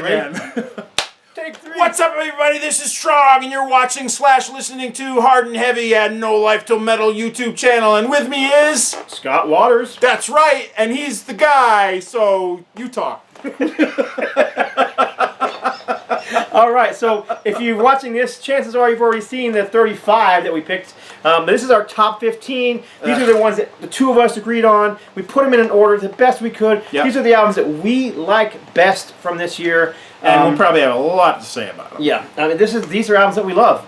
again. Take 3. What's up, everybody? This is Trog, and you're watching / listening to Hard and Heavy at No Life Till Metal YouTube channel. And with me is... Scott Waters. That's right, and he's the guy, so you talk. All right, so if you're watching this, chances are you've already seen the 35 that we picked. But this is our top 15. These are the ones that the two of us agreed on. We put them in an order the best we could. Yep. These are the albums that we like best from this year. And we'll probably have a lot to say about them. Yeah, I mean, these are albums that we love,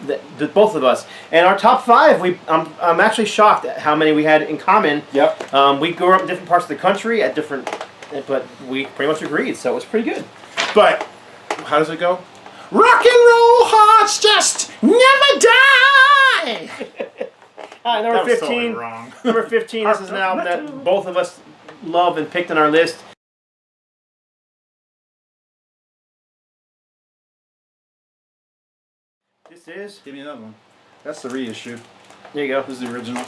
both of us. And our top 5, I'm actually shocked at how many we had in common. Yep. We grew up in different parts of the country at different, but we pretty much agreed, so it was pretty good. But, how does it go? Rock and roll hearts just never die! Number That was 15. totally wrong. Number 15, this is an album that both of us love and picked on our list. This is... Give me another one. That's the reissue. There you go. This is the original.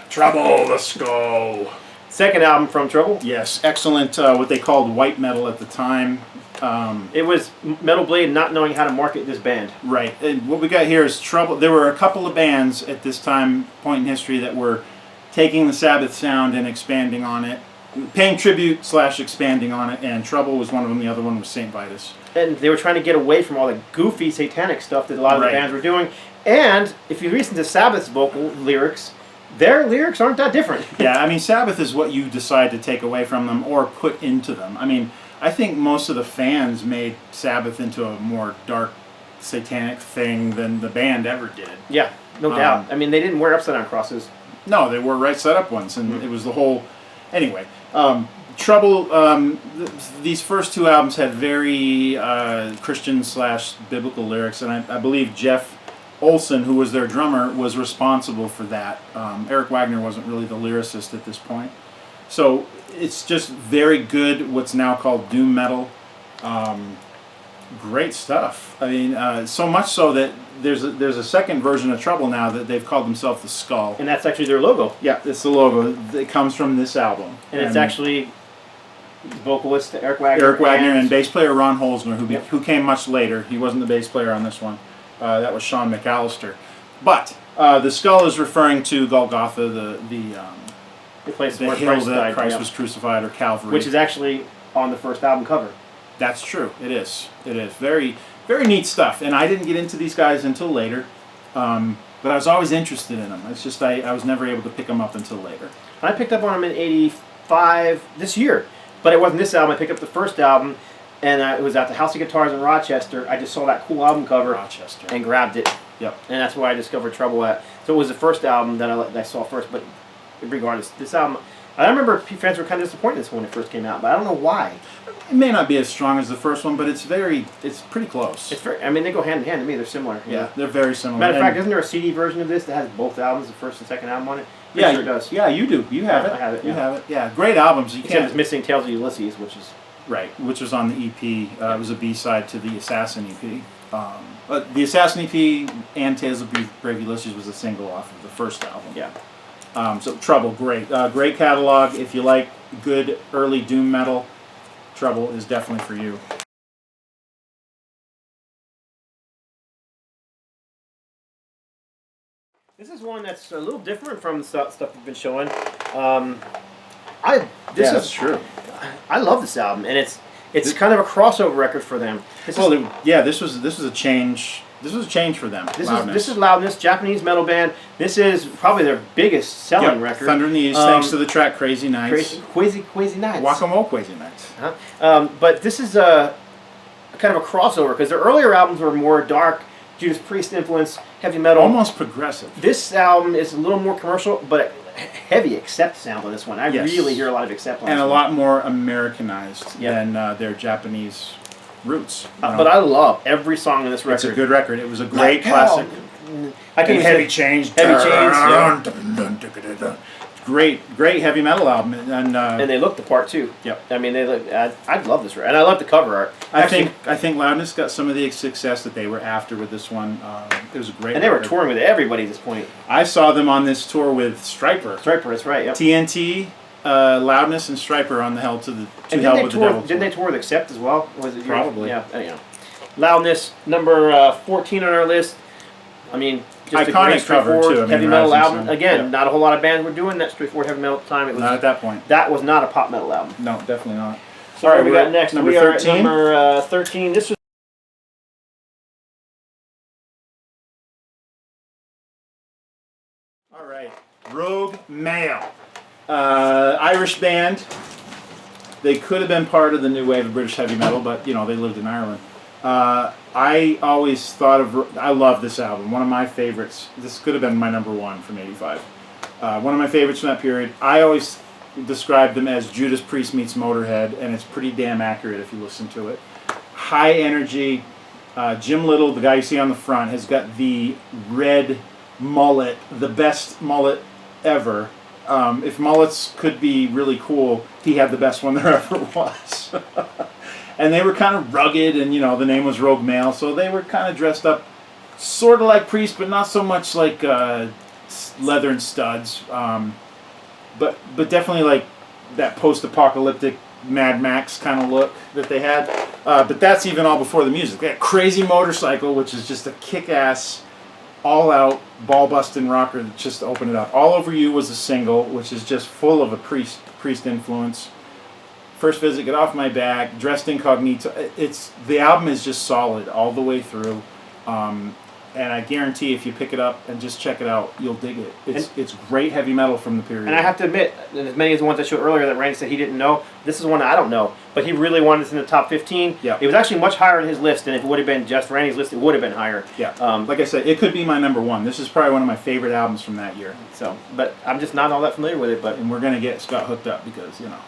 Trouble the Skull. Second album from Trouble. Yes, excellent. What they called white metal at the time. It was Metal Blade not knowing how to market this band. Right. And what we got here is Trouble. There were a couple of bands at this point in history that were taking the Sabbath sound and expanding on it, paying tribute / expanding on it, and Trouble was one of them. The other one was St. Vitus. And they were trying to get away from all the goofy satanic stuff that a lot of the bands were doing. And if you listen to Sabbath's vocal lyrics, their lyrics aren't that different. Yeah, I mean, Sabbath is what you decide to take away from them or put into them. I mean, I think most of the fans made Sabbath into a more dark, satanic thing than the band ever did. Yeah, no doubt. I mean, they didn't wear upside-down crosses. No, they wore right side up ones, and it was the whole... Anyway, Trouble, these first two albums had very Christian / biblical lyrics, and I believe Jeff Olson, who was their drummer, was responsible for that. Eric Wagner wasn't really the lyricist at this point. So it's just very good, what's now called doom metal. Great stuff. I mean, so much so that there's a second version of Trouble now that they've called themselves the Skull. And that's actually their logo. Yeah, it's the logo. It comes from this album. And it's actually vocalist Eric Wagner. Eric Wagner and bass player Ron Holzner, who came much later. He wasn't the bass player on this one. That was Sean McAllister. But the skull is referring to Golgotha, the place the where hill Christ that died, Christ was crucified, or Calvary. which is actually on the first album cover. That's true. It is. It is. Very, very neat stuff. And I didn't get into these guys until later. But I was always interested in them. It's just I was never able to pick them up until later. I picked up on them in '85 this year. But it wasn't this album. I picked up the first album, and it was at the House of Guitars in Rochester. I just saw that cool album cover and grabbed it. Yep. And that's where I discovered Trouble at. So it was the first album that I saw first. But regardless, this album, I remember fans were kind of disappointed this when it first came out, but I don't know why. It may not be as strong as the first one, but it's pretty close. I mean, they go hand in hand to me. They're similar. Yeah, they're very similar. Matter of fact, isn't there a CD version of this that has both albums, the first and second album on it? Yeah, sure it does. Yeah, you do. You have it. I have it. You have it. Yeah, great albums. Except it's missing Tales of Ulysses, which is right, which was on the EP. It was a B-side to the Assassin EP. But the Assassin EP and Tales of Brave Ulysses was a single off of the first album. Yeah. So Trouble, great, great catalog. If you like good early doom metal, Trouble is definitely for you. This is one that's a little different from the stuff we've been showing. That's true. I love this album, and it's kind of a crossover record for them. This was a change. This was a change for them. This is Loudness, Japanese metal band. This is probably their biggest selling record. Thunder in the East, thanks to the track Crazy Nights. Crazy Nights. Guacamole Crazy Nights. But this is a kind of a crossover, because their earlier albums were more dark, Judas Priest influence, heavy metal. Almost progressive. This album is a little more commercial, but heavy Accept sound on this one. I really hear a lot of Accept on this one. And a lot more Americanized than their Japanese roots. But I love every song in this record. It's a good record. It was a great classic. I can Heavy Chains. Great heavy metal album, and they look the part too. Yep. I mean, they look. I love this record, and I love the cover art. I think Loudness got some of the success that they were after with this one. It was a great. And they were touring with everybody at this point. I saw them on this tour with Stryper. Stryper, that's right. Yep. TNT, Loudness and Stryper on the Hell to the Hell with the Devil. Didn't they tour with Accept as well? Was it Probably. Yeah. Anyhow. Loudness, number 14 on our list. I mean, just iconic a great cover too. I mean, heavy metal Rising album. Sun. Again, not a whole lot of bands were doing that straightforward heavy metal at the time. It was Not at that point. That was not a pop metal album. No, definitely not. So what we got next? Number we are 13. at number 13. This was. All right, Rogue Male, Irish band. They could have been part of the new wave of British heavy metal, but you know they lived in Ireland. I always thought of. I love this album. One of my favorites. This could have been my number one from '85. One of my favorites from that period. I always described them as Judas Priest meets Motorhead, and it's pretty damn accurate if you listen to it. High energy. Jim Little, the guy you see on the front, has got the red mullet, the best mullet ever. If mullets could be really cool, he had the best one there ever was. And they were kind of rugged, and you know the name was Rogue Male, so they were kind of dressed up, sort of like Priest, but not so much like leather and studs. But definitely like that post-apocalyptic Mad Max kind of look that they had. But that's even all before the music. They had Crazy Motorcycle, which is just a kick-ass, all-out, ball-busting rocker that just opened it up. All Over You was a single, which is just full of a Priest influence. First Visit, Get Off My Back, Dressed Incognito. The album is just solid all the way through. And I guarantee if you pick it up and just check it out, you'll dig it. It's great heavy metal from the period. And I have to admit, as many as the ones I showed earlier that Randy said he didn't know, this is one that I don't know. But he really wanted this in the top 15. Yeah. It was actually much higher on his list, and if it would have been just Randy's list, it would have been higher. Yeah. Like I said, it could be my number one. This is probably one of my favorite albums from that year. So, but I'm just not all that familiar with it. And we're going to get Scott hooked up because, you know.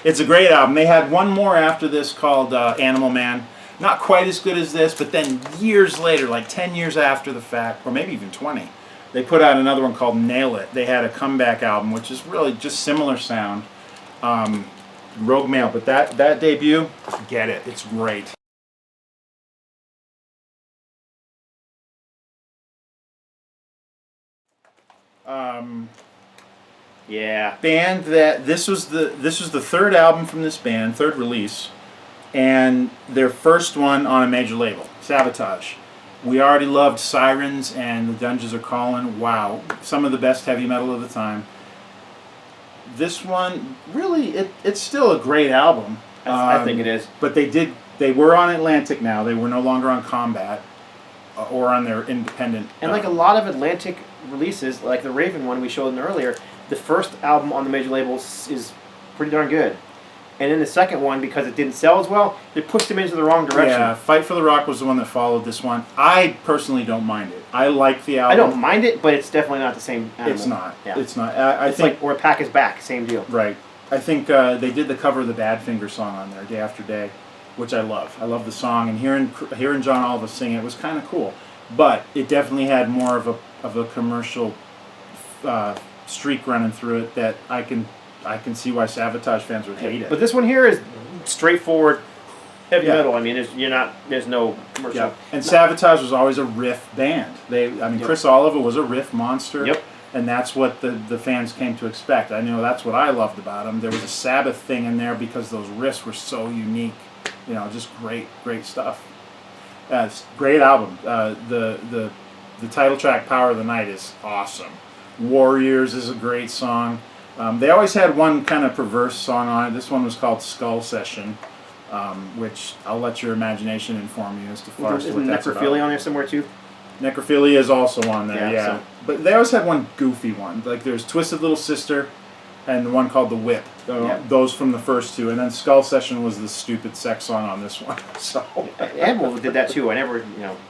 It's a great album. They had one more after this called Animal Man. Not quite as good as this, but then years later, like 10 years after the fact, or maybe even 20, they put out another one called Nail It. They had a comeback album, which is really just similar sound. Rogue Male, but that debut, get it. It's great. Yeah. Band that this was the third album from this band, third release, and their first one on a major label, Savatage. We already loved Sirens and The Dungeons Are Calling. Wow, some of the best heavy metal of the time. This one, really, it's still a great album. I think it is. But they were on Atlantic now. They were no longer on Combat or on their independent. And like a lot of Atlantic releases, like the Raven one we showed them earlier, the first album on the major labels is pretty darn good. And then the second one, because it didn't sell as well, they pushed them into the wrong direction. Yeah, Fight for the Rock was the one that followed this one. I personally don't mind it. I like the album. I don't mind it, but it's definitely not the same animal. It's not. Yeah. It's not. I think like, or Pack is Back, same deal. Right. I think they did the cover of the Badfinger song on there, Day After Day, which I love. I love the song, and hearing John Oliver sing it was kind of cool. But it definitely had more of a commercial streak running through it that I can see why Savatage fans would hate it. But this one here is straightforward heavy metal. I mean, there's no commercial. Yeah. And Savatage was always a riff band. Chris Oliver was a riff monster. Yep. And that's what the fans came to expect. I know that's what I loved about them. There was a Sabbath thing in there because those riffs were so unique. You know, just great stuff. It's a great album. The title track, Power of the Night, is awesome. Warriors is a great song. They always had one kind of perverse song on it. This one was called Skull Session, which I'll let your imagination inform you as to far as what that's about. Necrophilia on there somewhere too? Necrophilia is also on there, yeah. So. But they always had one goofy one. Like there's Twisted Little Sister and one called The Whip. Those from the first two. And then Skull Session was the stupid sex song on this one. So Animal did that too. I never,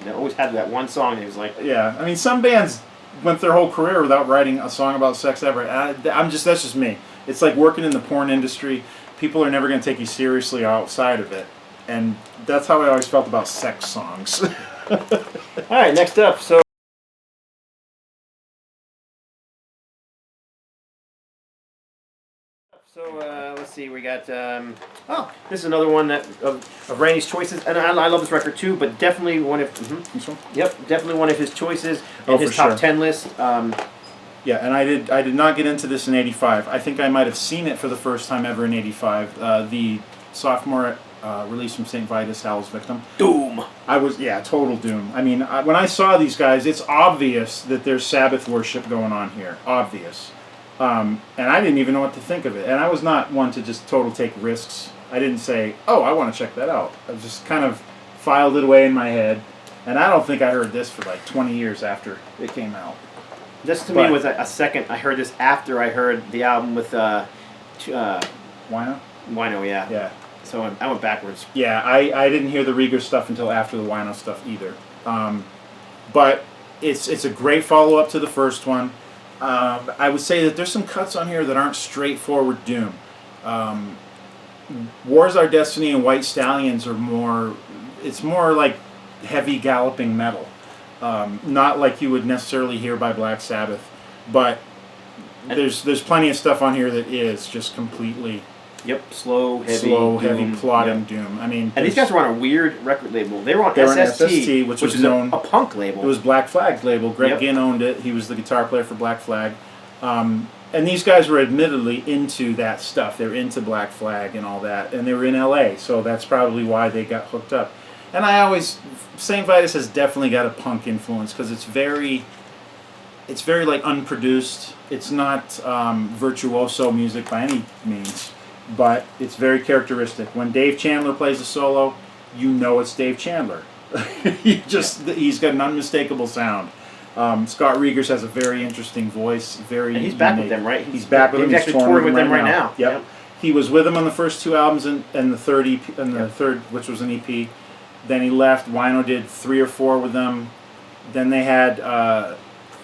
they always had that one song that was like... Yeah, I mean, some bands went their whole career without writing a song about sex ever. That's just me. It's like working in the porn industry. People are never going to take you seriously outside of it. And that's how I always felt about sex songs. All right, next up. So let's see. We got. This is another one of Randy's choices, and I love this record too. But definitely one of. This one? Yep, definitely one of his choices in his top 10 list. Yeah, and I did not get into this in '85. I think I might have seen it for the first time ever in '85. The sophomore release from St. Vitus, Howl's Victim. Doom. Total doom. I mean, when I saw these guys, it's obvious that there's Sabbath worship going on here. Obvious. And I didn't even know what to think of it. And I was not one to just total take risks. I didn't say, oh, I want to check that out. I just kind of filed it away in my head. And I don't think I heard this for like 20 years after it came out. This to me was a second. I heard this after I heard the album with Wino? Wino, yeah. Yeah. So I went backwards. Yeah, I didn't hear the Rieger stuff until after the Wino stuff either. But it's a great follow-up to the first one. I would say that there's some cuts on here that aren't straightforward doom. Wars Our Destiny and White Stallions are more... It's more like heavy galloping metal. Not like you would necessarily hear by Black Sabbath. But there's plenty of stuff on here that is just completely... Yep, slow, heavy, plodding doom. I mean, and these guys were on a weird record label. They were on SST, which was known, a punk label. It was Black Flag's label. Greg Ginn owned it. He was the guitar player for Black Flag. And these guys were admittedly into that stuff. They were into Black Flag and all that. And they were in LA, so that's probably why they got hooked up. And St. Vitus has definitely got a punk influence because it's very like unproduced. It's not virtuoso music by any means. But it's very characteristic. When Dave Chandler plays a solo, you know it's Dave Chandler. He's got an unmistakable sound. Scott Riegers has a very interesting voice. And he's back with them, right? He's back with them. He's actually touring with them right now. Yep. He was with them on the first two albums and the third EP, third, which was an EP. Then he left. Wino did 3 or 4 with them. Then they had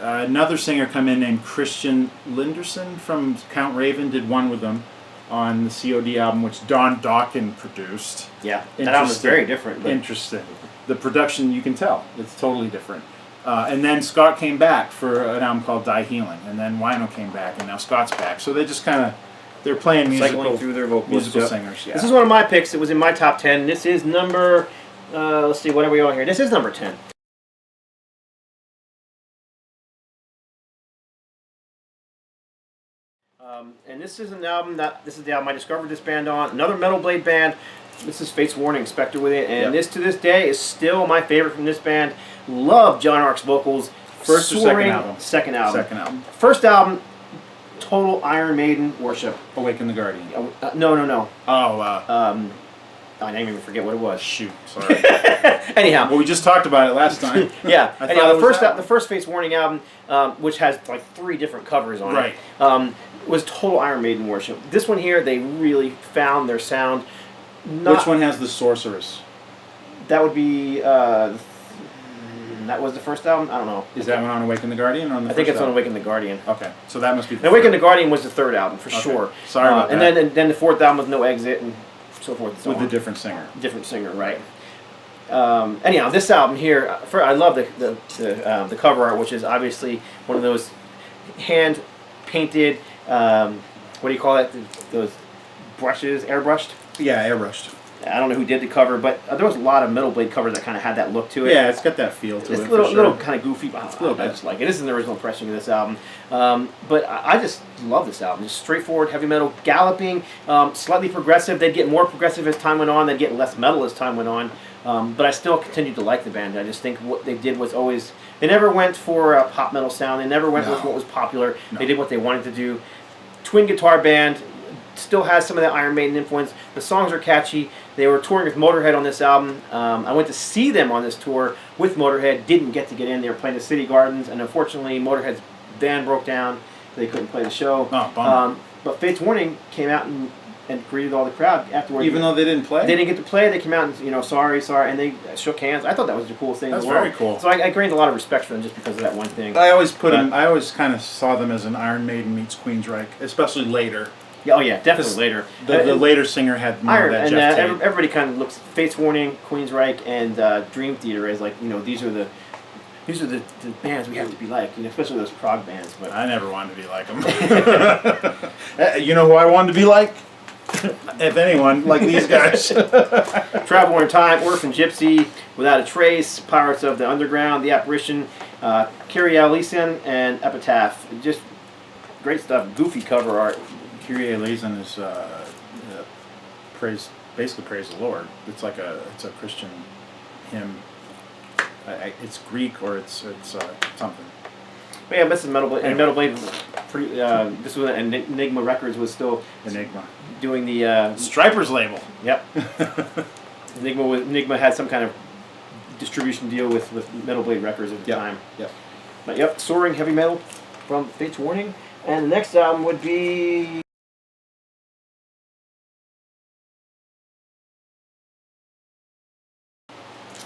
another singer come in named Christian Linderson from Count Raven. Did 1 with them on the COD album, which Don Dawkins produced. Yeah, that album was very different. Interesting. The production, you can tell. It's totally different. And then Scott came back for an album called Die Healing. And then Wino came back, and now Scott's back. So they just kind of, they're playing cycling through their vocals. Singers. Yeah. This is one of my picks. It was in my top 10. This is number, let's see, what are we on here? This is number 10. And this is an album this is the album I discovered this band on. Another Metal Blade band. This is Fate's Warning, Specter with it. And this to this day is still my favorite from this band. Love John Ark's vocals. First or second album? Second album. Second album. First album, total Iron Maiden worship. Awaken the Guardian. No. Oh, I didn't even forget what it was. Shoot, sorry. Anyhow. Well, we just talked about it last time. Yeah. Anyhow, the first Fate's Warning album, which has like 3 different covers on it. Right. Was total Iron Maiden worship. This one here, they really found their sound. Which one has the Sorceress? That would be, that was the first album? I don't know. Is that one on Awaken the Guardian or on the I think it's on Awaken the Guardian. Okay, so that must be the Awaken the Guardian was the third album, for sure. Sorry about that. And then the fourth album was No Exit and so forth and so on. With a different singer. Different singer, right. Anyhow, this album here, I love the cover art, which is obviously one of those hand-painted, what do you call it? Those brushes, airbrushed? Yeah, airbrushed. I don't know who did the cover, but there was a lot of Metal Blade covers that kind of had that look to it. Yeah, it's got that feel to it. It's a little kind of goofy. I just like it. This is an original impression of this album. But I just love this album. Just straightforward heavy metal, galloping, slightly progressive. They'd get more progressive as time went on. They'd get less metal as time went on. But I still continued to like the band. I just think what they did was always... They never went for a pop metal sound. They never went with what was popular. No. They did what they wanted to do. Twin guitar band, still has some of that Iron Maiden influence. The songs are catchy. They were touring with Motorhead on this album. I went to see them on this tour with Motorhead. Didn't get to get in. They were playing the City Gardens, and unfortunately Motorhead's van broke down. They couldn't play the show. Oh, bummer. But Fate's Warning came out and greeted all the crowd afterwards. Even though they didn't play? They didn't get to play. They came out and, sorry, and they shook hands. I thought that was the coolest thing in the world. That's very cool. So I gained a lot of respect for them just because of that one thing. I always kind of saw them as an Iron Maiden meets Queensryche, especially later. Yeah, oh yeah, definitely later. The later singer had more of that Jeff Tate. Everybody kind of looks Fate's Warning, Queensryche, and Dream Theater as like, these are the bands we have to be like, especially those prog bands. But I never wanted to be like them. You know who I wanted to be like? If anyone, like these guys. Traveler in Time, Orphan Gypsy, Without a Trace, Pirates of the Underground, The Apparition, Kyrie Eleison and Epitaph. Just great stuff. Goofy cover art. Kyrie Eleison is basically praise the Lord. It's a Christian hymn. It's Greek or it's something. But yeah, this is Metal Blade. And Metal Blade, this was Enigma Records was still doing the Stryper's label. Yep. Enigma had some kind of distribution deal with Metal Blade Records at the time. Yep. But yep, Soaring Heavy Metal from Fate's Warning. And the next album would be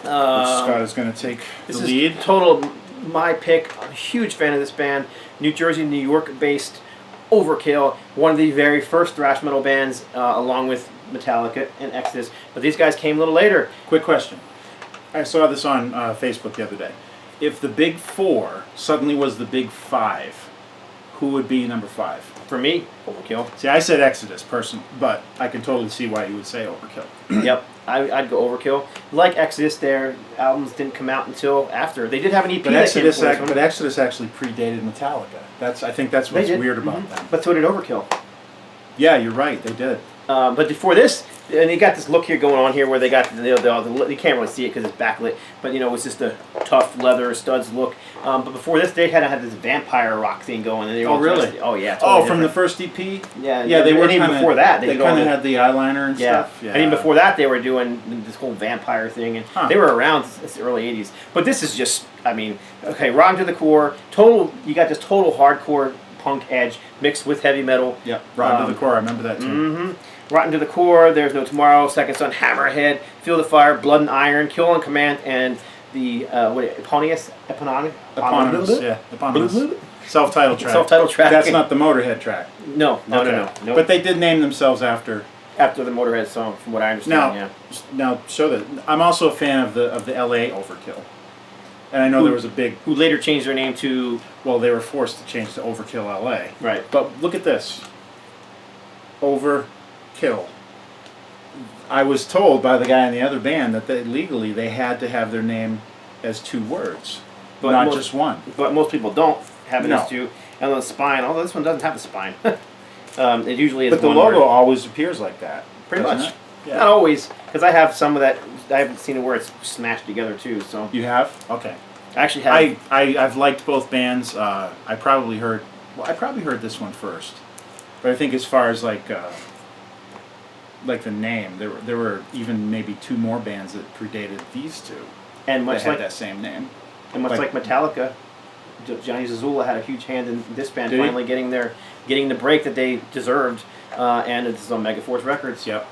Scott is going to take the lead. Is total my pick. I'm a huge fan of this band. New Jersey, New York based Overkill. One of the very first thrash metal bands, along with Metallica and Exodus. But these guys came a little later. Quick question. I saw this on Facebook the other day. If the big four suddenly was the big five, who would be number 5? For me, Overkill. See, I said Exodus, personally, but I can totally see why you would say Overkill. Yep, I'd go Overkill. Like Exodus, their albums didn't come out until after. They did have an EP but Exodus actually predated Metallica. I think that's what's weird about them. But so did Overkill. Yeah, you're right, they did. But before this, and you got this look here going on here where they got you can't really see it because it's backlit, but you know it's just a tough leather studs look. But before this, they had this vampire rock thing going. And they were really? Oh yeah. Totally from the first EP. Yeah, they were. And even before that, they kind of had the eyeliner and stuff. Yeah, and even before that, they were doing this whole vampire thing, and they were around since the early '80s. But this is just, I mean, okay, Rotten to the Core, total. You got this total hardcore punk edge mixed with heavy metal. Yeah, Rotten to the Core. I remember that too. Mm-hmm. Rotten to the Core, There's No Tomorrow, Second Son, Hammerhead, Field of Fire, Blood and Iron, Kill on Command, and the Eponymous. Self-titled track. Self-titled track. That's not the Motorhead track. No. But they did name themselves after the Motorhead song, from what I understand. Now, show that I'm also a fan of the L.A. Overkill, and I know there was a big who later changed their name to. Well, they were forced to change to Overkill L.A. Right. But look at this. Overkill. I was told by the guy in the other band that legally they had to have their name as 2 words, but not just one. But most people don't have it as 2. And the spine, although this one doesn't have a spine. It usually is. But the logo always appears like that. Pretty much. Yeah. Not always, because I have some of that. I haven't seen it where it's smashed together too. So you have? Okay. I actually have. I've liked both bands. I probably heard this one first, but I think as far as like the name, there were even maybe 2 more bands that predated these 2, and much that had that same name. And much like Metallica, Johnny Zazula had a huge hand in this band finally getting the break that they deserved, and it's on Megaforce Records. Yep.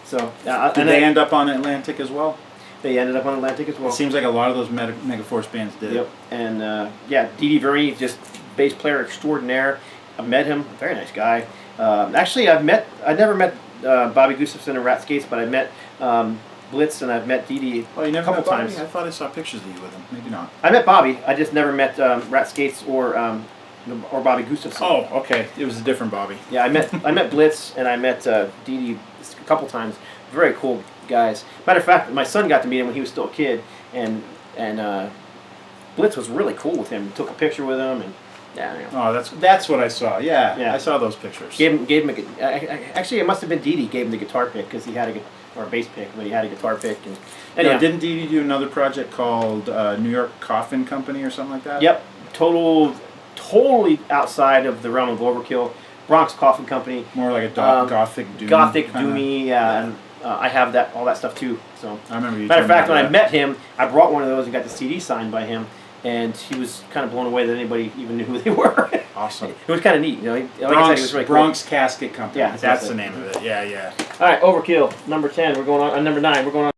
So did they end up on Atlantic as well? They ended up on Atlantic as well. It seems like a lot of those Megaforce bands did. Yep. And Didi Verney, just bass player extraordinaire. I met him, very nice guy. Actually, I never met Bobby Gustafson and Rat Skates, but I met Blitz and I've met Didi a couple times. I thought I saw pictures of you with him. Maybe not. I met Bobby. I just never met Rat Skates or Bobby Gustafson. Oh, okay. It was a different Bobby. Yeah, I met Blitz and I met Didi a couple times. Very cool guys. Matter of fact, my son got to meet him when he was still a kid, and Blitz was really cool with him. Took a picture with him and. Yeah, oh, that's what I saw. Yeah, I saw those pictures. Gave him actually, it must have been Didi gave him the guitar pick because he had or a bass pick, but he had a guitar pick. And didn't Didi do another project called New York Coffin Company or something like that? Yep, totally outside of the realm of Overkill. Bronx Coffin Company. More like a gothic doom. Gothic doomy, yeah. And I have all that stuff too. So I remember you. Matter of fact, when I met him, I brought one of those and got the CD signed by him. And he was kind of blown away that anybody even knew who they were. Awesome. It was kind of neat, you know. Like I said, it was really cool. Bronx Casket Company. Yeah, that's the name of it. Yeah. All right, Overkill, number 10. We're going on number 9. We're going on.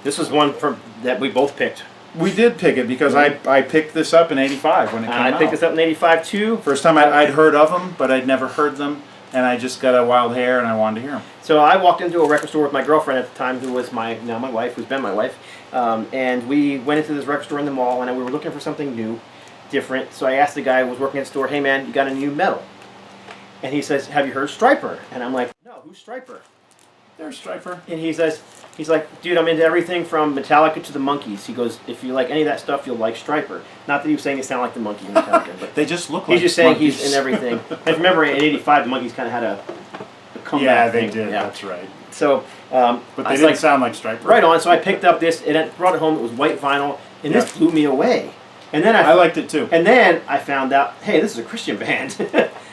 This was one that we both picked. We did pick it because I picked this up in '85 when it came out. I picked this up in '85 too. First time I'd heard of them, but I'd never heard them. And I just got a wild hair, and I wanted to hear them. So I walked into a record store with my girlfriend at the time, who was my wife, who's been my wife. And we went into this record store in the mall, and we were looking for something new, different. So I asked the guy who was working at the store, "Hey man, you got a new metal?" And he says, "Have you heard Stryper?" And I'm like, "No, who's Stryper?" There's Stryper. And he's like, dude, I'm into everything from Metallica to the Monkees. He goes, if you like any of that stuff, you'll like Stryper. Not that he was saying it sounded like the Monkees in Metallica, but They just look like he's just saying monkeys. he's in everything. And remember, in '85, the Monkees kind of had a comeback they thing. did. Yeah. That's right. So, But they didn't sound like Stryper. right on. So I picked up this, and I brought it home. It was white vinyl, and this blew me away. And then I liked it too. And then I found out, hey, this is a Christian band.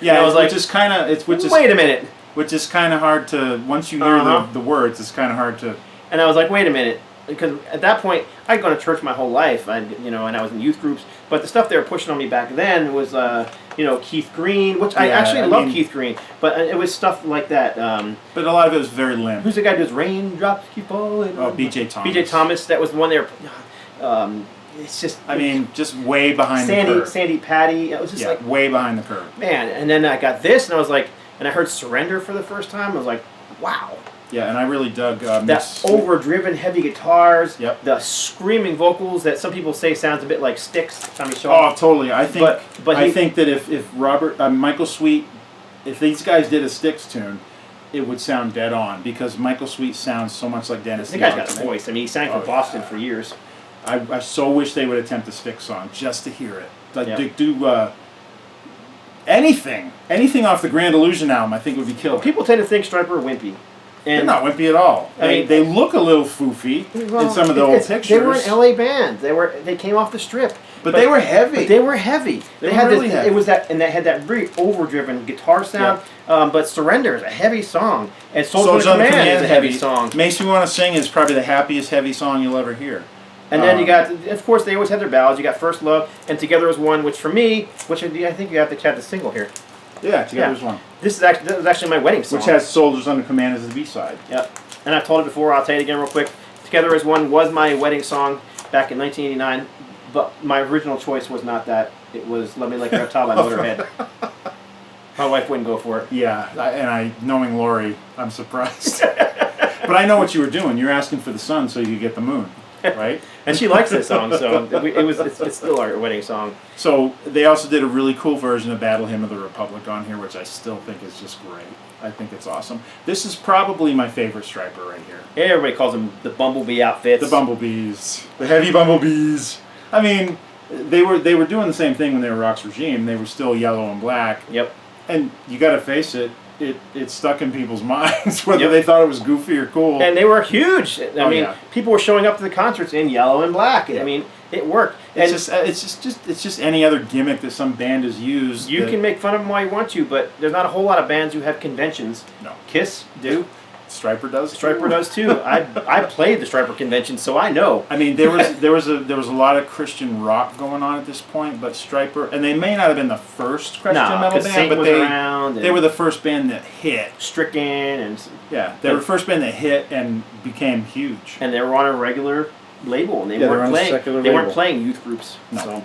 Yeah, I was like, which is kind of wait a minute. Which is kind of hard to once you hear the words. It's kind of hard to. And I was like, wait a minute, because at that point I'd gone to church my whole life, and I was in youth groups. But the stuff they were pushing on me back then was, Keith Green, which I actually love Keith Green, but it was stuff like that. But a lot of it was very limp. Who's the guy who does Raindrops Keep Falling? Oh, B.J. Thomas. B.J. Thomas, that was the one there. It's just. I mean, just way behind the curve. Sandy Patty. It was just like way behind the curve. Man, and then I got this, and I was like, and I heard Surrender for the first time. I was like, wow. Yeah, and I really dug that overdriven heavy guitars, Yep. the screaming vocals that some people say sounds a bit like Styx. Tommy Shaw. Oh, totally. I think. But I think that if Robert Michael Sweet, if these guys did a Styx tune, it would sound dead on because Michael Sweet sounds so much like Dennis. The guy's got a voice. I mean, he sang for Boston for years. I so wish they would attempt a Styx song just to hear it. Like do anything off the Grand Illusion album. I think would be killer. People tend to think Stryper are wimpy. And they're not wimpy at all. I mean, they look a little foofy in some of the old pictures. They were an LA band. They came off the Strip. But they were heavy. But they were heavy. They had really heavy. It was that, and they had that very overdriven guitar sound. But Surrender is a heavy song, and Soldiers on Command is a heavy song. Makes Me Want to Sing is probably the happiest heavy song you'll ever hear. And then you got, of course, they always have their ballads. You got First Love and Together As One, which for me, which I think you have to have the single here. Yeah, Together As One. That was actually my wedding song. Which has Soldiers Under Command as the B-side. Yep. And I've told it before. I'll tell you again real quick. Together As One was my wedding song back in 1989, but my original choice was not that. It was Let Me Like a Reptile by Motorhead. My wife wouldn't go for it. Yeah, knowing Lori, I'm surprised. But I know what you were doing. You're asking for the sun so you could get the moon. Right? And she likes this song, so it's still our wedding song. So they also did a really cool version of Battle Hymn of the Republic on here, which I still think is just great. I think it's awesome. This is probably my favorite Stryper right here. Everybody calls them the Bumblebee outfits. The Bumblebees. The heavy Bumblebees. I mean, they were doing the same thing when they were Rock's Regime. They were still yellow and black. Yep. And you got to face it, it stuck in people's minds whether they thought it was goofy or cool. And they were huge. I mean, people were showing up to the concerts in yellow and black. I mean, it worked. It's just any other gimmick that some band has used. You can make fun of them all you want to, but there's not a whole lot of bands who have conventions. No. Kiss do. Stryper does. Stryper does too. I played the Stryper convention, so I know. I mean, there was a lot of Christian rock going on at this point, but Stryper, and they may not have been the first Christian metal band, but they were the first band that hit. Stricken and they were the first band that hit and became huge. And they were on a regular label, and they weren't playing youth groups. No. So.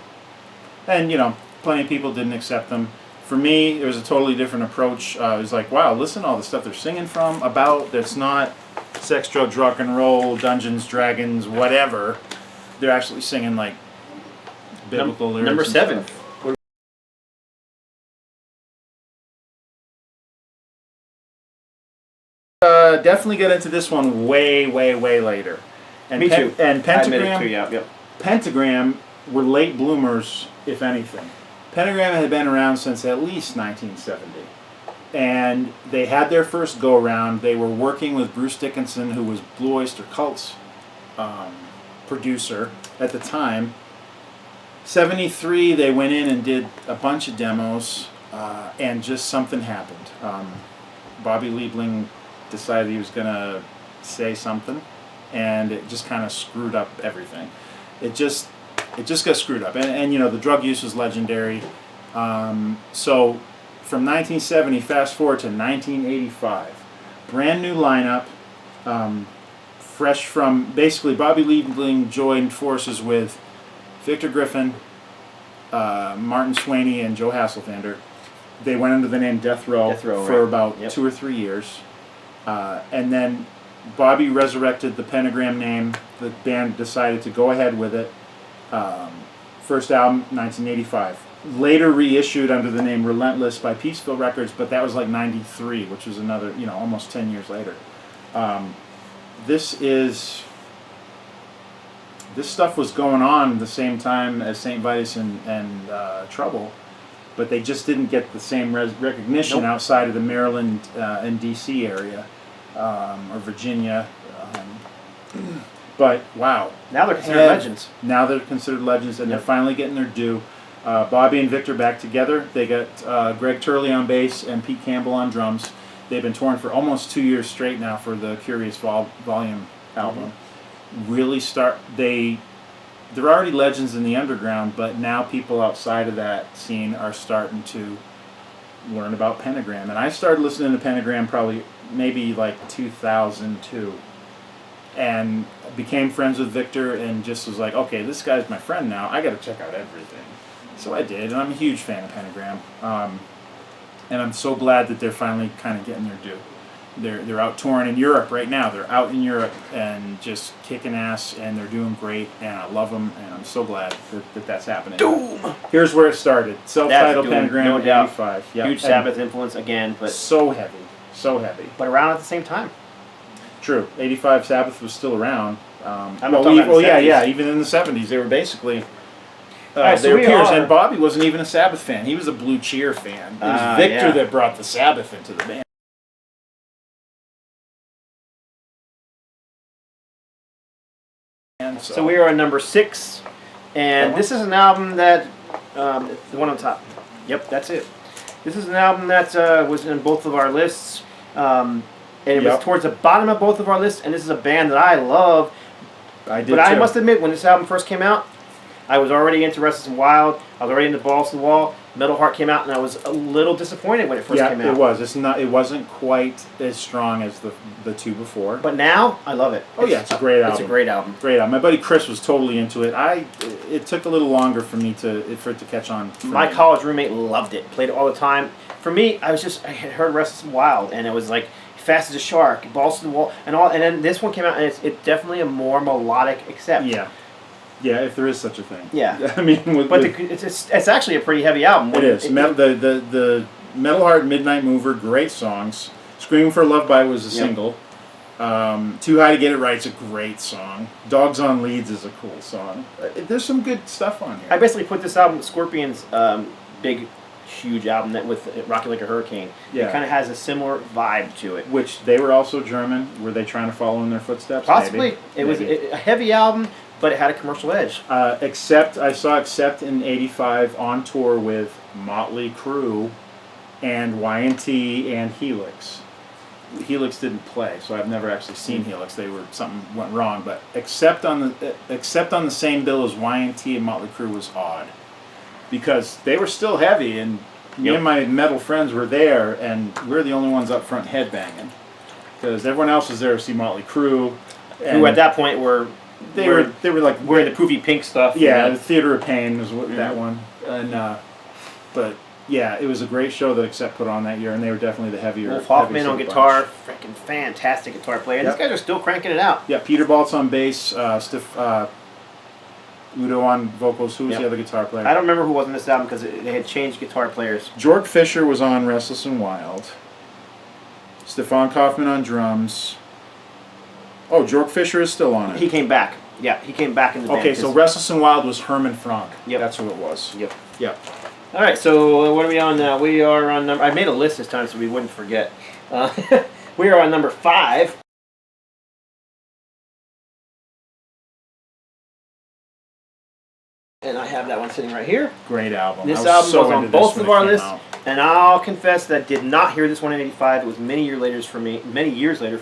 And plenty of people didn't accept them. For me, it was a totally different approach. It was like, wow, listen to all the stuff they're singing about that's not sex, drugs, rock and roll, Dungeons, Dragons, whatever. They're actually singing like biblical lyrics. Number 7. Definitely get into this one way, way, way later. And Me too. And Pentagram. I admit it too, yep. Pentagram were late bloomers, if anything. Pentagram had been around since at least 1970. And they had their first go-around. They were working with Bruce Dickinson, who was Blue Oyster Cult's producer at the time. 73, they went in and did a bunch of demos, and just something happened. Bobby Liebling decided he was going to say something, and it just kind of screwed up everything. It just got screwed up, and the drug use was legendary. So from 1970, fast forward to 1985, brand new lineup, fresh from basically Bobby Liebling joined forces with Victor Griffin, Martin Sweeney, and Joe Hasselthander. They went under the name Death Row for about 2 or 3 years, and then Bobby resurrected the Pentagram name. The band decided to go ahead with it. First album, 1985. Later reissued under the name Relentless by Peaceville Records, but that was like 93, which was another, almost 10 years later. This stuff was going on the same time as St. Vitus and Trouble, but they just didn't get the same recognition outside of the Maryland and D.C. area or Virginia. But wow, now they're considered legends. Now they're considered legends, and they're finally getting their due. Bobby and Victor back together. They got Greg Turley on bass and Pete Campbell on drums. They've been touring for almost 2 years straight now for the Curious Volume album. Really they're already legends in the underground, but now people outside of that scene are starting to learn about Pentagram. And I started listening to Pentagram probably maybe like 2002, and became friends with Victor and just was like, okay, this guy's my friend now. I got to check out everything. So I did, and I'm a huge fan of Pentagram. And I'm so glad that they're finally kind of getting their due. They're out touring in Europe right now. They're out in Europe and just kicking ass, and they're doing great, and I love them, and I'm so glad that that's happening. Doom! Here's where it started. Self-titled Pentagram, no doubt. 85. Yep. Huge Sabbath influence again, but so heavy. But around at the same time. True. 85 Sabbath was still around. Even in the 70s, they were basically... Right, their peers, and Bobby wasn't even a Sabbath fan. He was a Blue Cheer fan. It was Victor that brought the Sabbath into the band. So we are on number 6, and this is an album that, the one on top. Yep, that's it. This is an album that was in both of our lists, and it was towards the bottom of both of our lists, and this is a band that I love. I did But I must admit, when this album first came out, I was already into Restless and Wild. I was already into Balls to the Wall. Metal Heart came out, and I was a little disappointed when it first came out. Yeah, it was. It wasn't quite as strong as the two before. But now, I love it. It's a great album. It's a great album. Great album. My buddy Chris was totally into it. It took a little longer for it to catch on. My college roommate loved it. Played it all the time. For me, I had heard Restless and Wild, and it was like Fast as a Shark, Balls to the Wall, and then this one came out, and it's definitely a more melodic accept. Yeah, if there is such a thing. Yeah. I mean, it's actually a pretty heavy album. It is. The Metal Heart, Midnight Mover, great songs. Screaming for Love Bite was a single. Too High to Get It Right's a great song. Dogs on Leads is a cool song. There's some good stuff on here. I basically put this album, Scorpions' big, huge album that with Rocky Like a Hurricane. Yeah. It kind of has a similar vibe to it. Which they were also German. Were they trying to follow in their footsteps? Possibly. Maybe. It was a heavy album, but it had a commercial edge. I saw Accept in '85 on tour with Motley Crue and Y&T and Helix. Helix didn't play, so I've never actually seen Helix. Something went wrong, but Accept on the same bill as Y&T and Motley Crue was odd because they were still heavy, and me and my metal friends were there, and we're the only ones up front headbanging because everyone else was there to see Motley Crue, who at that point were. They were like wearing the poofy pink stuff. Yeah, the Theater of Pain was that one, and but yeah, it was a great show that Accept put on that year, and they were definitely the heavier. Wolf Hoffman on guitar, bunch. freaking fantastic guitar player. And these guys are still cranking it out. Yeah, Peter Baltz on bass, Udo on vocals. Who was the other guitar player? I don't remember who was on this album because they had changed guitar players. Jorg Fisher was on Restless and Wild. Stefan Kaufman on drums. Oh, Jorg Fisher is still on it. He came back. Yeah, he came back in the band. Okay, so Restless and Wild was Herman Frank. Yep. That's who it was. Yep. All right, so what are we on now? We are on number... I made a list this time so we wouldn't forget. We are on number 5. And I have that one sitting right here. Great album. This album was on both of our lists. And I'll confess that I did not hear this one in '85. It was many years later for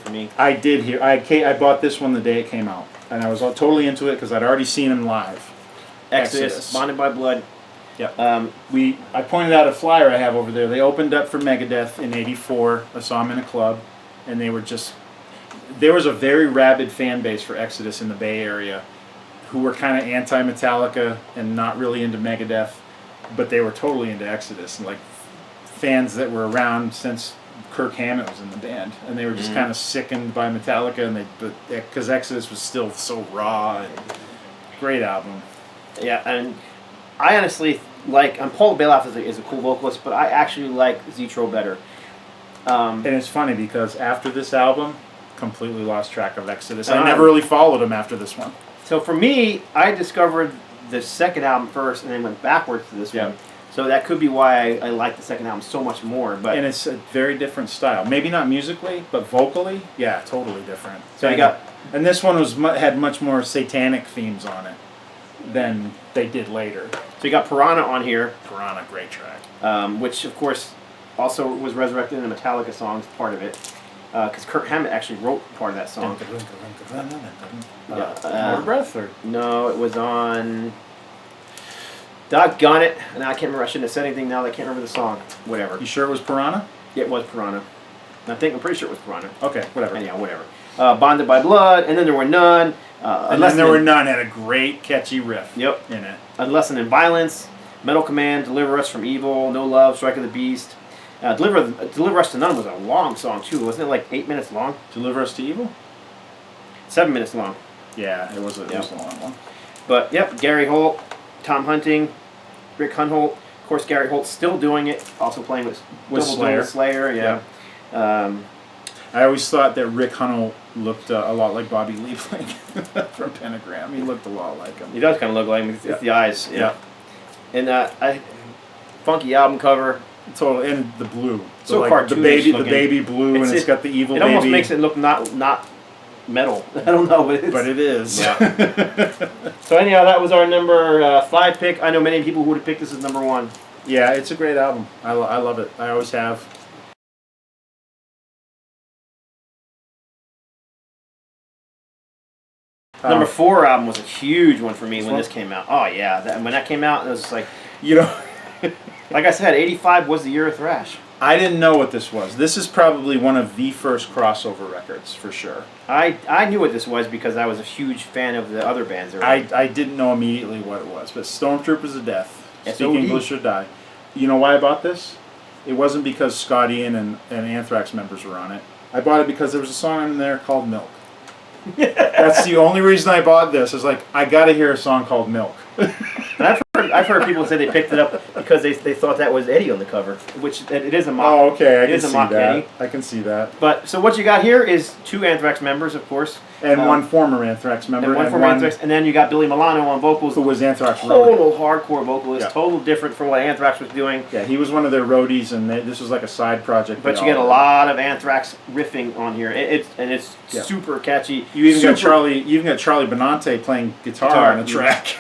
me. I did hear. I bought this one the day it came out, and I was totally into it because I'd already seen him live. Exodus, Bonded by Blood. Yep. I pointed out a flyer I have over there. They opened up for Megadeth in '84. I saw them in a club, and they were just. There was a very rabid fan base for Exodus in the Bay Area, who were kind of anti-Metallica and not really into Megadeth, but they were totally into Exodus, and like fans that were around since Kirk Hammett was in the band, and they were just kind of sickened by Metallica, and because Exodus was still so raw. And great album. Yeah, and I honestly like. Paul Bailoff is a cool vocalist, but I actually like Zetro better. And it's funny because after this album, completely lost track of Exodus. I never really followed them after this one. So for me, I discovered the second album first and then went backwards to this one. So that could be why I like the second album so much more. But and it's a very different style. Maybe not musically, but vocally, yeah, totally different. So you got, and this one had much more satanic themes on it than they did later. So you got Piranha on here. Piranha, great track. Which of course also was resurrected in the Metallica songs, part of it. Because Kirk Hammett actually wrote part of that song. More Breath, or? No, it was on... Doggone it. And I can't remember. I shouldn't have said anything now that I can't remember the song. Whatever. You sure it was Piranha? Yeah, it was Piranha. I'm pretty sure it was Piranha. Okay, whatever. Anyhow, whatever. Bonded by Blood, and then there were none. And then there were none had a great catchy riff in it. A Lesson in Violence, Metal Command, Deliver Us from Evil, No Love, Strike of the Beast. Deliver Us to None was a long song too. Wasn't it like 8 minutes long? Deliver Us to Evil? 7 minutes long. Yeah, it was a long one. But yep, Gary Holt, Tom Hunting, Rick Hunholt. Of course, Gary Holt's still doing it. Also playing with Slayer. Yeah. I always thought that Rick Hunholt looked a lot like Bobby Liebling from Pentagram. He looked a lot like him. He does kind of look like him. It's the eyes. Yeah. And funky album cover. Totally, and the blue. So like the baby blue, and it's got the evil baby. It almost makes it look not metal. I don't know, but it is. Yeah. So anyhow, that was our number 5 pick. I know many people who would have picked this as number 1. Yeah, it's a great album. I love it. I always have. Number 4 album was a huge one for me when this came out. Oh yeah, when that came out, it was like, like I said, '85 was the year of thrash. I didn't know what this was. This is probably one of the first crossover records for sure. I knew what this was because I was a huge fan of the other bands. I didn't know immediately what it was, but Stormtroopers of Death, Speak English or Die. You know why I bought this? It wasn't because Scott Ian and Anthrax members were on it. I bought it because there was a song on there called Milk. That's the only reason I bought this. Is like, I got to hear a song called Milk. And I've heard people say they picked it up because they thought that was Eddie on the cover, which it is a mock. Oh, okay, I can see that. Eddie. I can see that. But so what you got here is 2 Anthrax members, of course, and one former Anthrax member, and one former Anthrax, and then you got Billy Milano on vocals, who was Anthrax. Total hardcore vocalist, total different from what Anthrax was doing. Yeah, he was one of their roadies, and this was like a side project. But you get a lot of Anthrax riffing on here. It's super catchy. You even got Charlie Benante playing guitar on a track.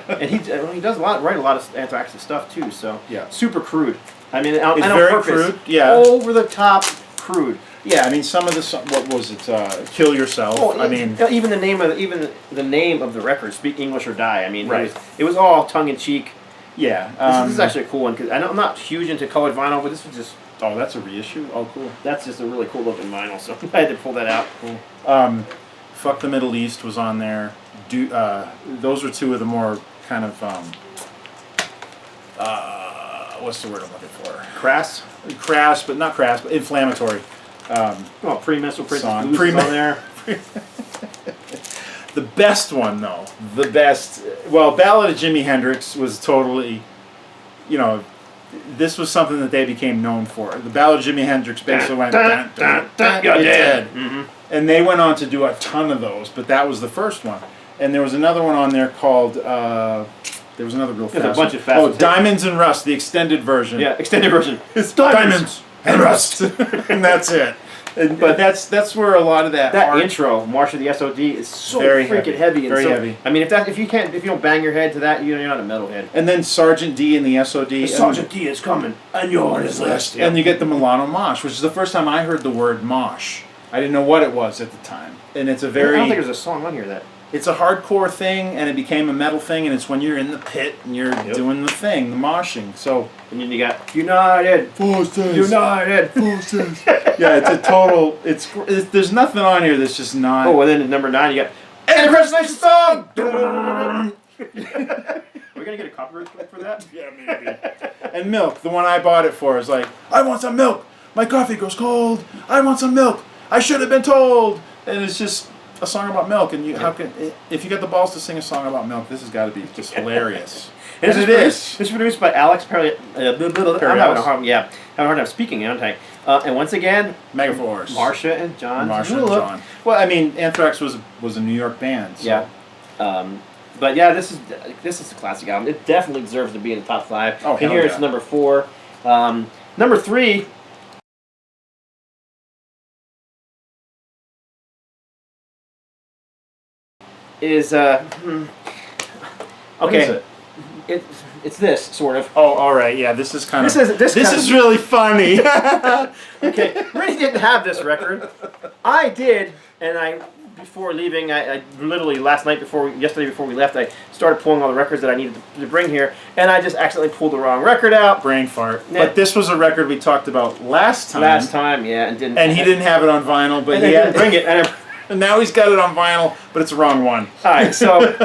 And he does write a lot of Anthrax stuff too. So super crude. I mean, it's very crude. Yeah, over the top crude. Yeah, I mean, some of the what was it? Kill Yourself. Oh, I mean, even the name of the record, Speak English or Die. I mean, it was all tongue in cheek. Yeah, this is actually a cool one because I'm not huge into colored vinyl, but this was just. Oh, that's a reissue. Oh, cool. That's just a really cool looking vinyl, so I had to pull that out. Cool. Fuck the Middle East was on there. Those were 2 of the more kind of what's the word I'm looking for? Crass, but not crass, but inflammatory. Pre-Missile Princess Blues on there. The best one, though, Ballad of Jimi Hendrix was totally, this was something that they became known for. The Ballad of Jimi Hendrix basically went, you're dead. Mm-hmm. And they went on to do a ton of those, but that was the first one. And there was another one on there called, there was another real fast one. A bunch of fast ones. Diamonds and Rust, the extended version. Yeah, extended version. It's Diamonds and Rust. And that's it. But that's where a lot of that intro, March of the SOD, is so very freaking heavy. Very heavy. I mean, if you don't bang your head to that, you're not a metalhead. And then Sergeant D in the SOD. Sergeant D is coming, and you're on his list. And you get the Milano Mosh, which is the first time I heard the word mosh. I didn't know what it was at the time, and it's a very. I don't think there's a song on here that. It's a hardcore thing, and it became a metal thing, and it's when you're in the pit and you're doing the thing, the moshing. So. And then you got United Forces. United Forces. Yeah, it's a total. There's nothing on here that's just not. Oh, and then at number 9 you got Anti-Impersonation Song. Are we gonna get a copyright strike for that? Yeah, maybe. And Milk, the one I bought it for, is like, I want some milk. My coffee goes cold. I want some milk. I should have been told. And it's just a song about milk. And if you get the balls to sing a song about milk, this has got to be just hilarious. And it is. This is produced by Alex Perry. I'm having a hard time speaking, aren't I? And once again, Megaforce. Marsha and John. Marsha and John. Well, I mean, Anthrax was a New York band. So. Yeah. But yeah, this is a classic album. It definitely deserves to be in the top 5. Oh, and here it's number 4. Number 3. Is What okay. is it? It's this sort of. Oh, all right. Yeah, this is kind of. This is really funny. Okay, Rennie didn't have this record. I did, and before leaving, I literally yesterday before we left, I started pulling all the records that I needed to bring here, and I just accidentally pulled the wrong record out. Brain fart. Yeah. But this was a record we talked about last time. Yeah, and didn't. And he didn't have it on vinyl, but he didn't bring it. And now he's got it on vinyl, but it's the wrong one. All right, so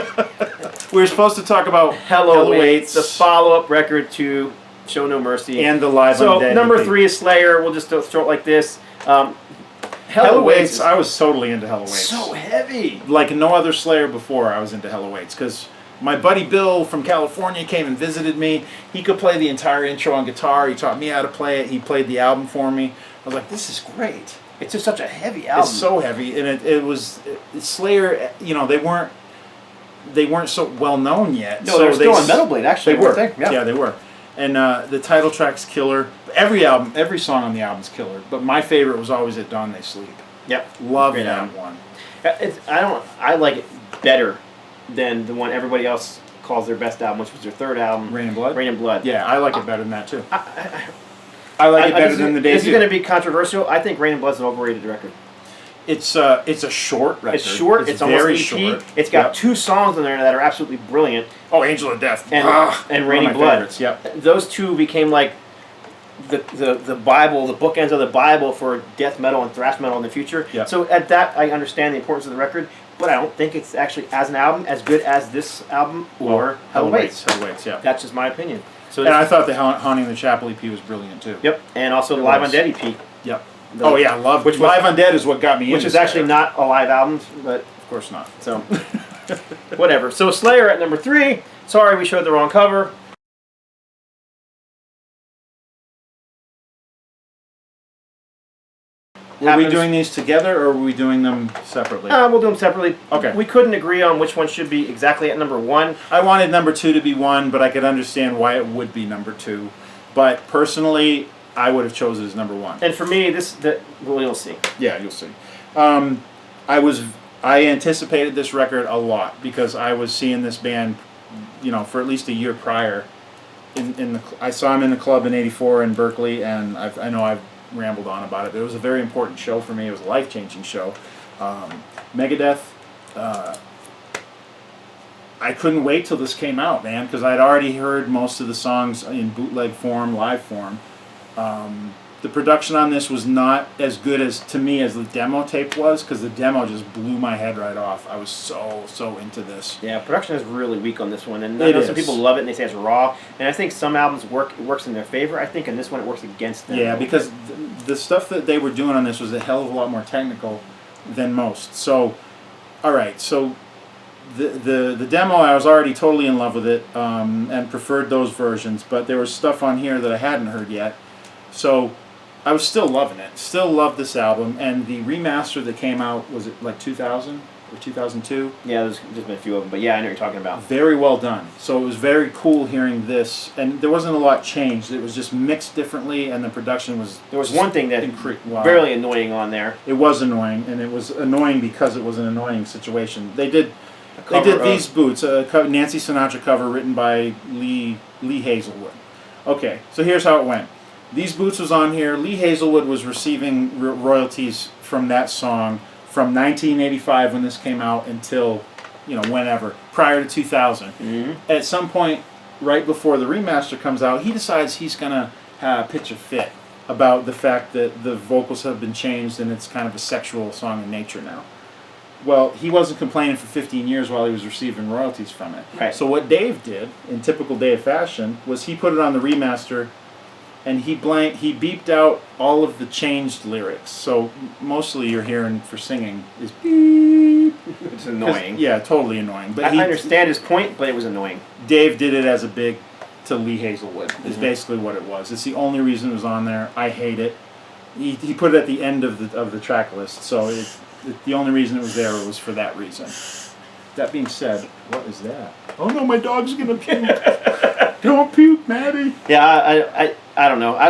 we were supposed to talk about Hello Waits, the follow-up record to Show No Mercy, and the Live So Undead number EP. 3 is Slayer. We'll just throw it like this. Hello Waits. I was totally into Hello Waits. So heavy. Like no other Slayer before, I was into Hello Waits because my buddy Bill from California came and visited me. He could play the entire intro on guitar. He taught me how to play it. He played the album for me. I was like, this is great. It's just such a heavy album. It's so heavy, and it was Slayer. You know, they weren't so well known yet. No, so they were still on Metal Blade, actually. They were. Yeah, they were. And the title track's killer. Every song on the album's killer. But my favorite was always "At Dawn They Sleep." Yep. Love Great that album. one. I like it better than the one everybody else calls their best album, which was their third album, Rain and Blood. Rain and Blood. Yeah, I like it better than that too. I like it better than the debut. This is going to be controversial. I think Rain and Blood's an overrated record. It's a short record. It's short. It's almost very EP. short. It's got 2 songs in there that are absolutely brilliant. Oh, Angel of Death and Rain and Blood. Favorites. Yep. Those 2 became like the Bible, the bookends of the Bible for death metal and thrash metal in the future. Yep. So at that, I understand the importance of the record, but I don't think it's actually as an album as good as this album or Hell Waits. Hell Waits. Yeah. That's just my opinion. So And I thought the Haunting the Chapel EP was brilliant too. Yep, and also the Live Undead EP. Yep. I love which Live Undead is what got me into which is actually not a live album, but of course not. So whatever. So Slayer at number 3. Sorry, we showed the wrong cover. Were we doing these together or were we doing them separately? We'll do them separately. Okay. We couldn't agree on which one should be exactly at number 1. I wanted number 2 to be 1, but I could understand why it would be number 2. But personally, I would have chosen it as number 1. And for me, you'll see. Yeah, you'll see. I anticipated this record a lot because I was seeing this band, for at least a year prior. I saw him in the club in '84 in Berkeley, and I know I've rambled on about it. But it was a very important show for me. It was a life-changing show. Megadeth. I couldn't wait till this came out, man, because I'd already heard most of the songs in bootleg form, live form. The production on this was not as good to me as the demo tape was, because the demo just blew my head right off. I was so into this. Yeah, production is really weak on this one, and I know some people love it and they say it's raw. And I think some albums it works in their favor. I think in this one it works against them. Yeah, because the stuff that they were doing on this was a hell of a lot more technical than most. So, all right, so the demo, I was already totally in love with it and preferred those versions, but there was stuff on here that I hadn't heard yet. So I was still loving it. Still loved this album. And the remaster that came out, was it like 2000 or 2002? Yeah, there's been a few of them, but yeah, I know what you're talking about. Very well done. So it was very cool hearing this. And there wasn't a lot changed. It was just mixed differently, and the production was... There was one thing that very annoying on there. It was annoying, and it was annoying because it was an annoying situation. They did These Boots, a Nancy Sinatra cover written by Lee Hazelwood. Okay, so here's how it went. These Boots was on here. Lee Hazelwood was receiving royalties from that song from 1985 when this came out until, whenever, prior to 2000. Mm-hmm. At some point, right before the remaster comes out, he decides he's going to pitch a fit about the fact that the vocals have been changed and it's kind of a sexual song in nature now. Well, he wasn't complaining for 15 years while he was receiving royalties from it. Right. So what Dave did, in typical Dave fashion, was he put it on the remaster. And he beeped out all of the changed lyrics. So mostly you're hearing for singing is beep. It's annoying. Yeah, totally annoying. But I understand his point, but it was annoying. Dave did it as a big to Lee Hazelwood. Is basically what it was. It's the only reason it was on there. I hate it. He put it at the end of the track list, so the only reason it was there was for that reason. That being said, what is that? Oh no, my dog's gonna puke! Don't puke, Maddie. Yeah, I don't know. I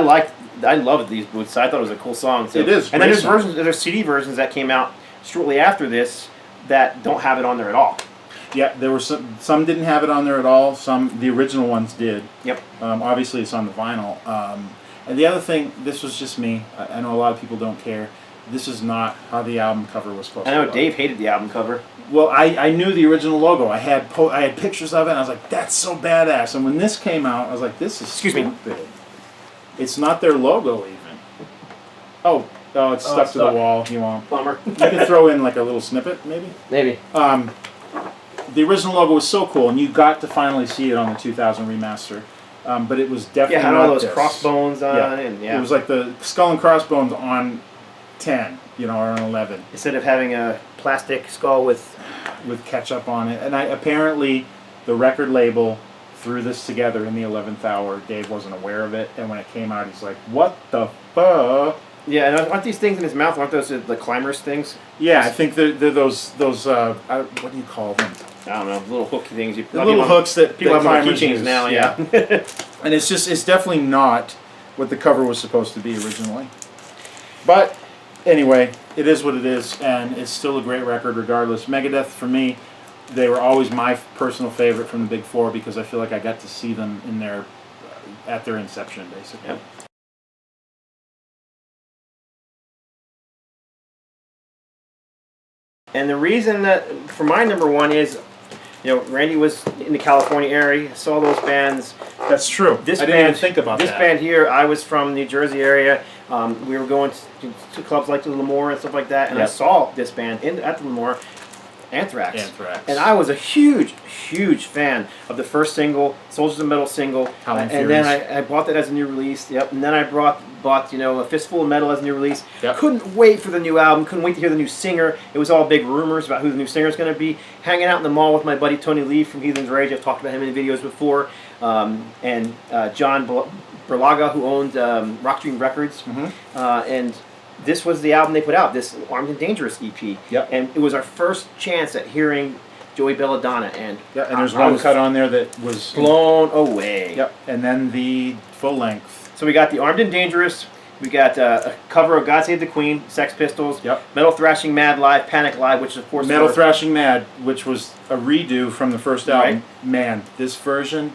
loved these boots. So I thought it was a cool song too. It is. And then there's CD versions that came out shortly after this that don't have it on there at all. Yeah, there were some didn't have it on there at all. The original ones did. Yep. Obviously, it's on the vinyl. And the other thing, this was just me. I know a lot of people don't care. This is not how the album cover was supposed to I know look. Dave hated the album cover. Well, I knew the original logo. I had pictures of it, and I was like, that's so badass. And when this came out, I was like, this is stupid. It's not their logo, even. Oh, it's stuck to the wall. You won't. Bummer. You can throw in like a little snippet, maybe? Maybe. The original logo was so cool, and you got to finally see it on the 2000 remaster. But it was definitely had not all those this. crossbones on it. It was like the skull and crossbones on 10, or on 11. Instead of having a plastic skull with ketchup on it. And apparently the record label threw this together in the 11th hour. Dave wasn't aware of it, and when it came out, he's like, what the fuck? Yeah, and aren't these things in his mouth, aren't those the climbers things? Yeah, I think they're those what do you call them? I don't know, little hooky things. The little hooks that people have on climbers keychains use. now, yeah. And it's definitely not what the cover was supposed to be originally. But anyway, it is what it is, and it's still a great record regardless. Megadeth, for me, they were always my personal favorite from the Big Four because I feel like I got to see them in at their inception, basically. Yep. And the reason that, for my number one is, Randy was in the California area, saw those bands. That's true. I didn't even think about this that. This band here, I was from New Jersey area. We were going to clubs like the Lemoore and stuff like that, and I saw this band at the Lemoore, Anthrax. And I was a huge, huge fan of the first single, Soldiers of Metal single. And then I bought that as a new release. Yep. And then I bought A Fistful of Metal as a new release. Yep. Couldn't wait for the new album. Couldn't wait to hear the new singer. It was all big rumors about who the new singer is going to be. Hanging out in the mall with my buddy Tony Lee from Heathen's Rage. I've talked about him in videos before. And John Berlaga, who owned Rock Dream Records. Mm-hmm. And this was the album they put out, this Armed and Dangerous EP. Yep. And it was our first chance at hearing Joey Belladonna. And there's one cut on there that was blown away. Yep. And then the full length. So we got the Armed and Dangerous. We got a cover of God Save the Queen, Sex Pistols. Yep. Metal Thrashing Mad Live, Panic Live, which is of course Metal Thrashing Mad, which was a redo from the first album. Right. Man, this version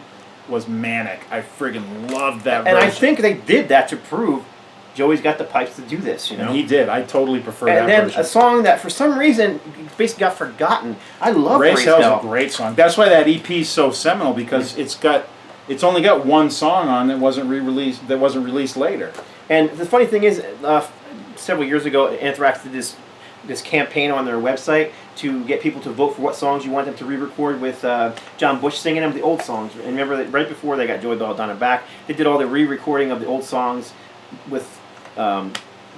was manic. I friggin' loved that and version. I think they did that to prove Joey's got the pipes to do this, And he did. I totally prefer that version. And then version. a song that for some reason basically got forgotten. I love Race Hell's Hell's a great song. That's why that EP is so seminal, because it's only got one song on that wasn't released later. And the funny thing is, several years ago, Anthrax did this campaign on their website to get people to vote for what songs you want them to re-record with John Bush singing them, the old songs. And remember that right before they got Joey Belladonna back, they did all the re-recording of the old songs with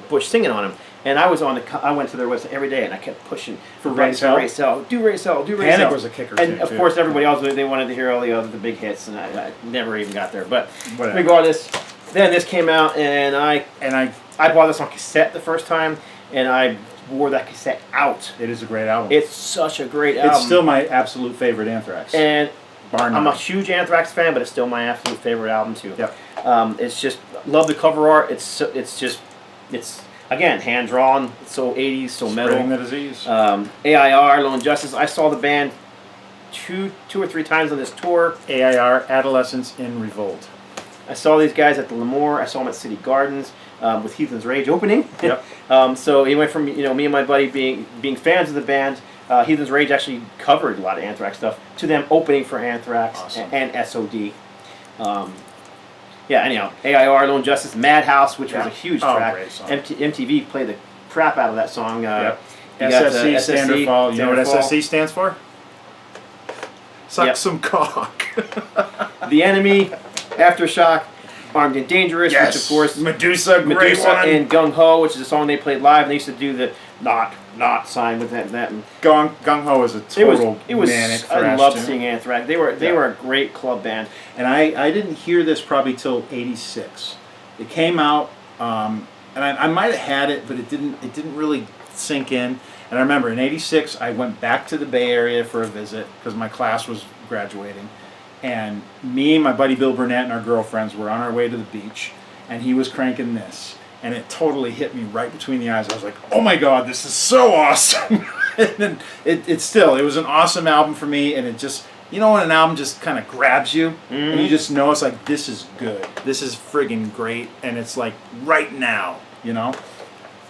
Bush singing on them. And I went to their website every day, and I kept pushing for Race Hell. Do Race Hell. Panic was a kicker too. And of course, everybody else, they wanted to hear all the big hits, and I never even got there. But whatever. Regardless, then this came out, and I bought this on cassette the first time, and I wore that cassette out. It is a great album. It's such a great album. It's still my absolute favorite Anthrax. And Bar none. I'm a huge Anthrax fan, but it's still my absolute favorite album too. Yep. It's just love the cover art. It's again hand drawn. It's so 80s, so metal. Spreading the disease. AIR, Lone Justice. I saw the band two or three times on this tour. AIR, Adolescents in Revolt. I saw these guys at the Lemoore. I saw them at City Gardens with Heathen's Rage opening. Yep. So he went from me and my buddy being fans of the band. Heathen's Rage actually covered a lot of Anthrax stuff to them opening for Anthrax. Awesome. and SOD. Anyhow, AIR, Lone Justice, Madhouse, which was a huge track. Great song. MTV played the crap out of that song. SSC, Standard Fall. You know what SSC stands for? Suck some cock. The Enemy, Aftershock, Armed and Dangerous, which of course Medusa and Gung Ho, which is a song they played live. And they used to do the not sign with that. And Gung Ho is a total manic thrash. I loved seeing Anthrax. They were a great club band. And I didn't hear this probably till '86. It came out and I might have had it, but it didn't really sink in. And I remember in '86, I went back to the Bay Area for a visit because my class was graduating. And me, my buddy Bill Burnett, and our girlfriends were on our way to the beach, and he was cranking this. And it totally hit me right between the eyes. I was like, oh my God, this is so awesome. And it was an awesome album for me, and it just, you know when an album just kind of grabs you, and you just know it's like, this is good. This is friggin' great, and it's like right now, you know?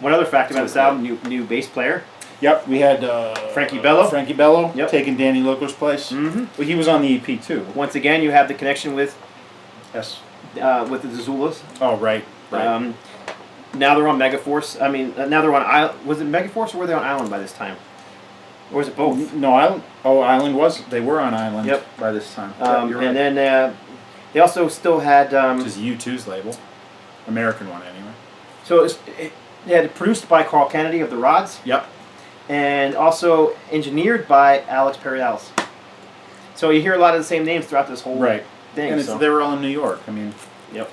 One other fact about this album, new bass player. Yep, we had Frankie Bello. Frankie Bello, yep, taking Danny Loco's place. Mm-hmm. Well, he was on the EP too. Once again, you have the connection with Yes. With the Zuzulas. Oh, right. Now they're on Megaforce. I mean, now they're on Island. Was it Megaforce or were they on Island by this time? Or was it both? No, Island. Oh, Island was. They were on Island. Yep. By this time. You're right. And then they also still had. Which is U2's label, American one anyway. So they had it produced by Carl Kennedy of the Rods. Yep. And also engineered by Alex Perialis. So you hear a lot of the same names throughout this whole thing. And they were all in New York. I mean. Yep.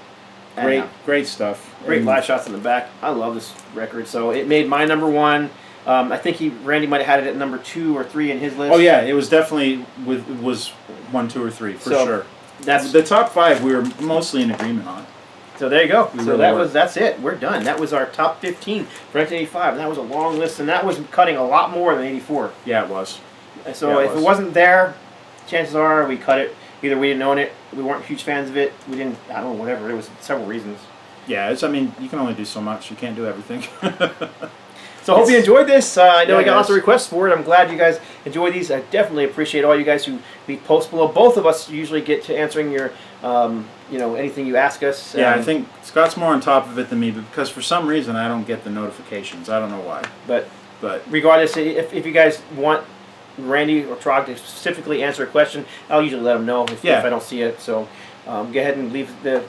Great stuff. Great live shots in the back. I love this record. So it made my number one. I think Randy might have had it at number 2 or 3 in his list. Oh yeah, it was definitely was 1, 2, or 3 for sure. That's the top 5 we were mostly in agreement on. So there you go. So that's it. We're done. That was our top 15 for 1985. And that was a long list, and that was cutting a lot more than 84. Yeah, it was. So if it wasn't there, chances are we cut it. Either we didn't own it, we weren't huge fans of it, we didn't, I don't know, whatever. There was several reasons. Yeah, I mean, you can only do so much. You can't do everything. So I hope you enjoyed this. I know we got lots of requests for it. I'm glad you guys enjoyed these. I definitely appreciate all you guys who leave posts below. Both of us usually get to answering your, anything you ask us. Yeah, I think Scott's more on top of it than me, because for some reason I don't get the notifications. I don't know why. But regardless, if you guys want Randy or Trog to specifically answer a question, I'll usually let them know if I don't see it. So go ahead and leave the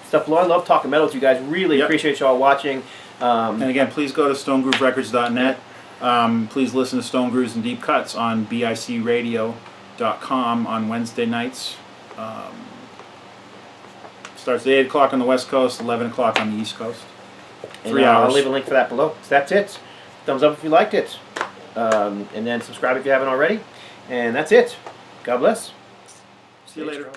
stuff below. I love talking metal with you guys. Really appreciate y'all watching. And again, please go to stonegrooverecords.net. Please listen to Stone Grooves and Deep Cuts on bicradio.com on Wednesday nights. Starts at 8 o'clock on the West Coast, 11 o'clock on the East Coast. 3 hours. I'll leave a link for that below. So that's it. Thumbs up if you liked it. And then subscribe if you haven't already. And that's it. God bless. See you later.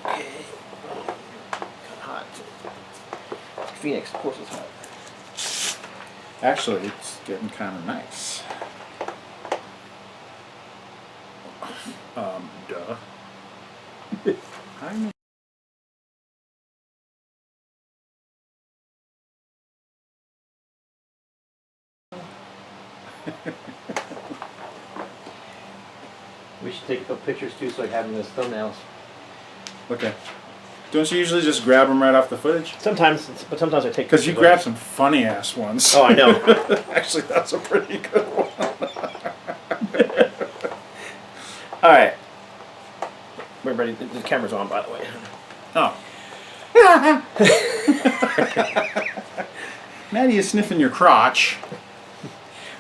Okay. Hot. Phoenix, of course it's hot. Actually, it's getting kind of nice. Duh. We should take a couple pictures too, so I have them as thumbnails. Okay. Don't you usually just grab them right off the footage? Sometimes, but sometimes I take. Because you grab some funny ass ones. Oh, I know. Actually, that's a pretty good one. All right. Everybody, the camera's on, by the way. Oh. Maddie is sniffing your crotch.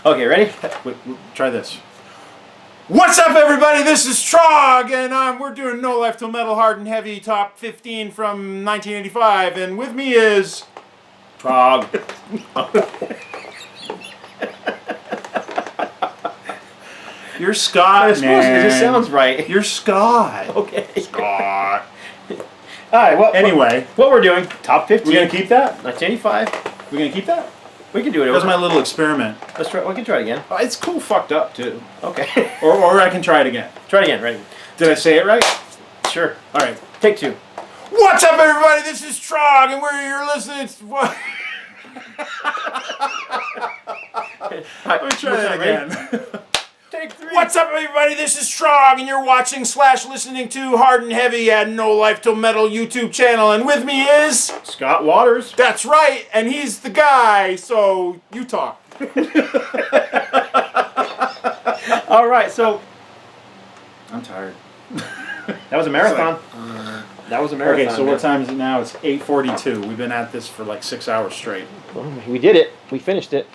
Okay, ready? Wait, try this. What's up, everybody? This is Trog, and we're doing No Life Till Metal Hard and Heavy Top 15 from 1985, and with me is Trog. You're Scott, man. It just sounds right. You're Scott. Okay. Scott. All right. Anyway, what we're doing? Top 15. We're gonna keep that. 1985. We're gonna keep that. We can do it over. That was my little experiment. Let's try. We can try it again. It's cool, fucked up too. Okay. or I can try it again. Try it again. Ready? Did I say it right? Sure. All right. Take 2. What's up, everybody? This is Trog, and you're listening to what? Let me try that again. Take 3. What's up, everybody? This is Trog, and you're watching / listening to Hard and Heavy at No Life Till Metal YouTube channel, and with me is Scott Waters. That's right, and he's the guy. So you talk. All right, so I'm tired. that was a marathon. That was a marathon. Okay, so what time is it now? It's 8:42. We've been at this for like 6 hours straight. We did it. We finished it.